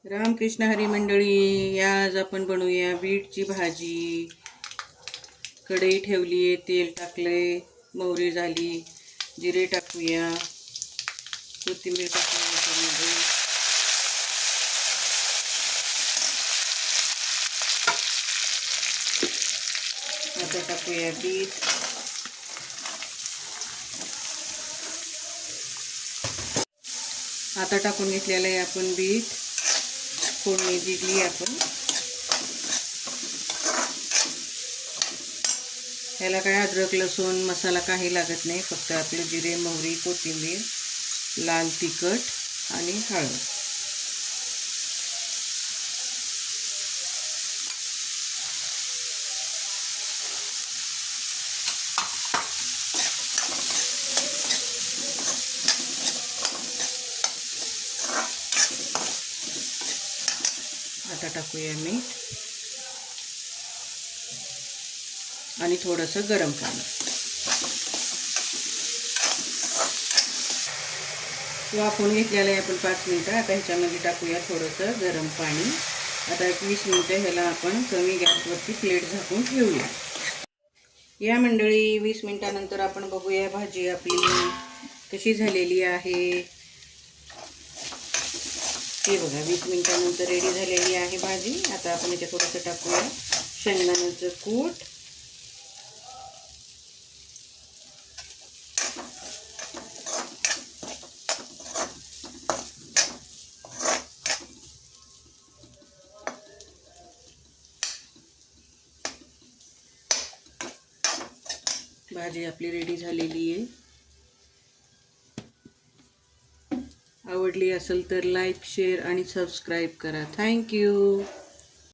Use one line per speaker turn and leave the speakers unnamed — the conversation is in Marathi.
रामकृष्ण हरी मंडळी, आज आपण बनवूया बीटची भाजी. कढई ठेवली आहे, तेल टाकले, मोहरी झाली, जिरे टाकूया, कोथिंबीर टाकूया त्यामध्ये. आता टाकूया बीट. आता टाकून घेतलेलं आहे आपण बीट. फोडणी दिली आपण. याला काय अद्रक लसूण मसाला काही लागत नाही, फक्त आपले जिरे मोहरी कोथिंबीर लाल तिखट आणि हळद. आता टाकूया मीठ आणि थोडंसं गरम पाणी. वाफवून घेतलेलं आहे आपण 5 मिनिटं. आता ह्याच्यामध्ये टाकूया थोडंसं गरम पाणी. आता 20 मिनिटं ह्याला आपण कमी गॅसवरती प्लेट झाकून ठेवूया. या मंडळी, 20 मिनिटानंतर आपण बघूया भाजी आपली कशी झालेली आहे. हे बघा, 20 मिनिटानंतर रेडी झालेली आहे भाजी. आता आपण याच्यात थोडंसं टाकूया शेंगदाण्याचं कूट. भाजी आपली रेडी झालेली आहे. आवडली असेल तर लाईक शेअर आणि सबस्क्राईब करा. थँक्यू.